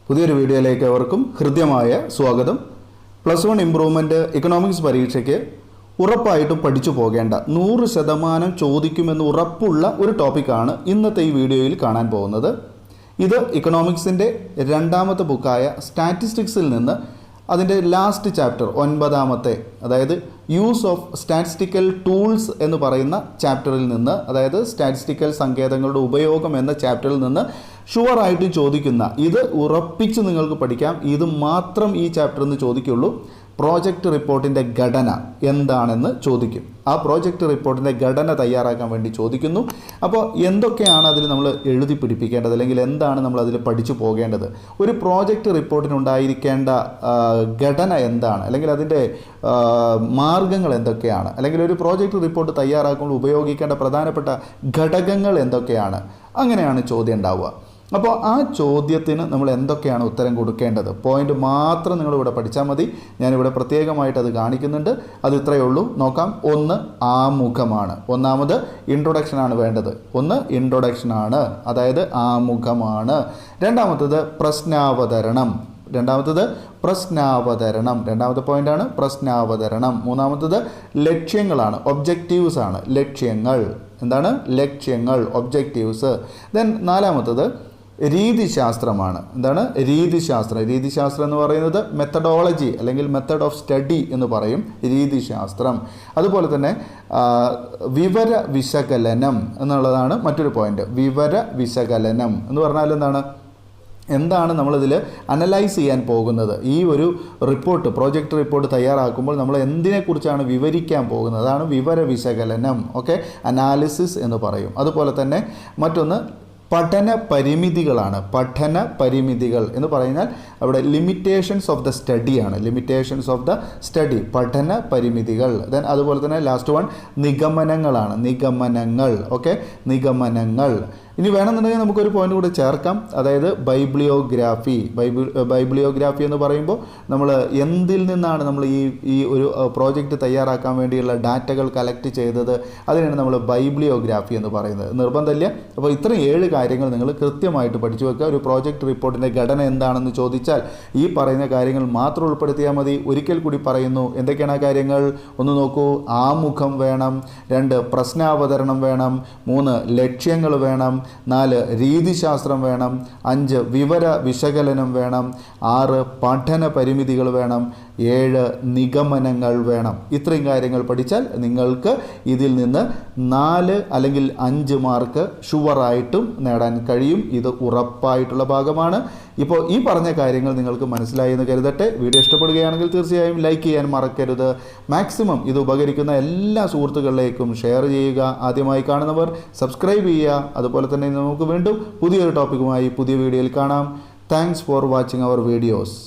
പുതിയൊരു വീഡിയോയിലേക്ക് അവർക്കും ഹൃദ്യമായ സ്വാഗതം. +1 ഇംപ്രൂവ്മെൻറ്റ് ഇക്കണോമിക്സ് പരീക്ഷയ്ക്ക് ഉറപ്പായിട്ടും പഠിച്ചു പോകേണ്ട 100% ചോദിക്കുമെന്ന് ഉറപ്പുള്ള ഒരു ടോപ്പിക്കാണ് ഇന്നത്തെ ഈ വീഡിയോയിൽ കാണാൻ പോകുന്നത്. ഇത് ഇക്കണോമിക്സിൻ്റെ രണ്ടാമത്തെ ബുക്കായ സ്റ്റാറ്റിസ്റ്റിക്സിൽ നിന്ന് അതിൻ്റെ ലാസ്റ്റ് ചാപ്റ്റർ 9ാമത്തെ, അതായത് യൂസ് ഓഫ് സ്റ്റാറ്റിസ്റ്റിക്കൽ ടൂൾസ് എന്ന് പറയുന്ന ചാപ്റ്ററിൽ നിന്ന്, അതായത് സ്റ്റാറ്റിസ്റ്റിക്കൽ സങ്കേതങ്ങളുടെ ഉപയോഗം എന്ന ചാപ്റ്ററിൽ നിന്ന് ഷുവറായിട്ടും ചോദിക്കുന്ന, ഇത് ഉറപ്പിച്ച് നിങ്ങൾക്ക് പഠിക്കാം, ഇത് മാത്രം ഈ ചാപ്റ്ററിൽ നിന്ന് ചോദിക്കുള്ളൂ. പ്രോജക്റ്റ് റിപ്പോർട്ടിൻ്റെ ഘടന എന്താണെന്ന് ചോദിക്കും. ആ പ്രോജക്റ്റ് റിപ്പോർട്ടിൻ്റെ ഘടന തയ്യാറാക്കാൻ വേണ്ടി ചോദിക്കുന്നു. അപ്പോൾ എന്തൊക്കെയാണ് അതിൽ നമ്മൾ എഴുതി പിടിപ്പിക്കേണ്ടത്, അല്ലെങ്കിൽ എന്താണ് നമ്മൾ അതിൽ പഠിച്ചു പോകേണ്ടത്, ഒരു പ്രോജക്റ്റ് റിപ്പോർട്ടിനുണ്ടായിരിക്കേണ്ട ഘടന എന്താണ്, അല്ലെങ്കിൽ അതിൻ്റെ മാർഗങ്ങൾ എന്തൊക്കെയാണ്, അല്ലെങ്കിൽ ഒരു പ്രോജക്റ്റ് റിപ്പോർട്ട് തയ്യാറാക്കുമ്പോൾ ഉപയോഗിക്കേണ്ട പ്രധാനപ്പെട്ട ഘടകങ്ങൾ എന്തൊക്കെയാണ്, അങ്ങനെയാണ് ചോദ്യം ഉണ്ടാവുക. അപ്പോൾ ആ ചോദ്യത്തിന് നമ്മൾ എന്തൊക്കെയാണ് ഉത്തരം കൊടുക്കേണ്ടത്, പോയിന്റ് മാത്രം നിങ്ങളിവിടെ പഠിച്ചാൽ മതി. ഞാനിവിടെ പ്രത്യേകമായിട്ട് അത് കാണിക്കുന്നുണ്ട്. അത് ഇത്രയേ ഉള്ളൂ. നോക്കാം. ഒന്ന് ആമുഖമാണ്. ഒന്നാമത് ഇൻട്രൊഡക്ഷനാണ് വേണ്ടത്. ഒന്ന് ഇൻട്രൊഡക്ഷനാണ്, അതായത് ആമുഖമാണ്. രണ്ടാമത്തത് പ്രശ്നാവതരണം. രണ്ടാമത്തെ പോയിന്റാണ് പ്രശ്നാവതരണം. മൂന്നാമത്തത് ലക്ഷ്യങ്ങളാണ്, ഒബ്ജക്റ്റീവ്സ് ആണ്. ലക്ഷ്യങ്ങൾ എന്താണ്? ലക്ഷ്യങ്ങൾ, ഒബ്ജക്റ്റീവ്സ്. ദെൻ നാലാമത്തത് രീതിശാസ്ത്രമാണ്. എന്താണ്? രീതിശാസ്ത്രം എന്ന് പറയുന്നത് മെത്തഡോളജി അല്ലെങ്കിൽ മെത്തഡ് ഓഫ് സ്റ്റഡി എന്ന് പറയും, രീതിശാസ്ത്രം. അതുപോലെ തന്നെ വിവര വിശകലനം എന്നുള്ളതാണ് മറ്റൊരു പോയിന്റ്. വിവര വിശകലനം എന്ന് പറഞ്ഞാൽ എന്താണ് നമ്മളിതിൽ അനലൈസ് ചെയ്യാൻ പോകുന്നത്, ഈ ഒരു റിപ്പോർട്ട്, പ്രോജക്റ്റ് റിപ്പോർട്ട് തയ്യാറാക്കുമ്പോൾ നമ്മൾ എന്തിനെക്കുറിച്ചാണ് വിവരിക്കാൻ പോകുന്നത്, അതാണ് വിവര വിശകലനം. ഓക്കെ, അനാലിസിസ് എന്ന് പറയും. അതുപോലെ തന്നെ മറ്റൊന്ന് പഠന പരിമിതികളാണ്. പഠന പരിമിതികൾ എന്ന് പറഞ്ഞാൽ അവിടെ ലിമിറ്റേഷൻസ് ഓഫ് ദ സ്റ്റഡിയാണ്. ലിമിറ്റേഷൻസ് ഓഫ് ദ സ്റ്റഡി, പഠന പരിമിതികൾ. ദെൻ അതുപോലെ തന്നെ ലാസ്റ്റ് വൺ നിഗമനങ്ങളാണ്. നിഗമനങ്ങൾ. ഓക്കെ, നിഗമനങ്ങൾ. ഇനി വേണമെന്നുണ്ടെങ്കിൽ നമുക്കൊരു പോയിന്റ് കൂടെ ചേർക്കാം, അതായത് ബൈബ്ലിയോഗ്രാഫി. ബൈബ്ലിയോഗ്രാഫി എന്ന് പറയുമ്പോൾ നമ്മൾ എന്തിൽ നിന്നാണ് നമ്മൾ ഈ ഒരു പ്രോജക്റ്റ് തയ്യാറാക്കാൻ വേണ്ടിയുള്ള ഡാറ്റകൾ കളക്ട് ചെയ്തത്, അതിനാണ് നമ്മൾ ബൈബ്ലിയോഗ്രാഫി എന്ന് പറയുന്നത്. നിർബന്ധമില്ല. അപ്പോൾ ഇത്രയും 7 കാര്യങ്ങൾ നിങ്ങൾ കൃത്യമായിട്ട് പഠിച്ചു വെക്കുക. ഒരു പ്രോജക്റ്റ് റിപ്പോർട്ടിൻ്റെ ഘടന എന്താണെന്ന് ചോദിച്ചാൽ ഈ പറയുന്ന കാര്യങ്ങൾ മാത്രം ഉൾപ്പെടുത്തിയാൽ മതി. ഒരിക്കൽ കൂടി പറയുന്നു, എന്തൊക്കെയാണ് ആ കാര്യങ്ങൾ ഒന്ന് നോക്കൂ. ആമുഖം വേണം. 2 പ്രശ്നാവതരണം വേണം. 3 ലക്ഷ്യങ്ങൾ വേണം. 4 രീതിശാസ്ത്രം വേണം. 5 വിവര വിശകലനം വേണം. 6 പഠന പരിമിതികൾ വേണം. 7 നിഗമനങ്ങൾ വേണം. ഇത്രയും കാര്യങ്ങൾ പഠിച്ചാൽ നിങ്ങൾക്ക് ഇതിൽ നിന്ന് 4 അല്ലെങ്കിൽ 5 മാർക്ക് ഷുവറായിട്ടും നേടാൻ കഴിയും. ഇത് ഉറപ്പായിട്ടുള്ള ഭാഗമാണ്. ഇപ്പോൾ ഈ പറഞ്ഞ കാര്യങ്ങൾ നിങ്ങൾക്ക് മനസ്സിലായി എന്ന് കരുതട്ടെ. വീഡിയോ ഇഷ്ടപ്പെടുകയാണെങ്കിൽ തീർച്ചയായും ലൈക്ക് ചെയ്യാൻ മറക്കരുത്. മാക്സിമം ഇത് ഉപകരിക്കുന്ന എല്ലാ സുഹൃത്തുക്കളിലേക്കും ഷെയർ ചെയ്യുക. ആദ്യമായി കാണുന്നവർ സബ്സ്ക്രൈബ് ചെയ്യുക. അതുപോലെ തന്നെ നമുക്ക് വീണ്ടും പുതിയൊരു ടോപ്പിക്കുമായി പുതിയ വീഡിയോയിൽ കാണാം. Thanks for watching our videos.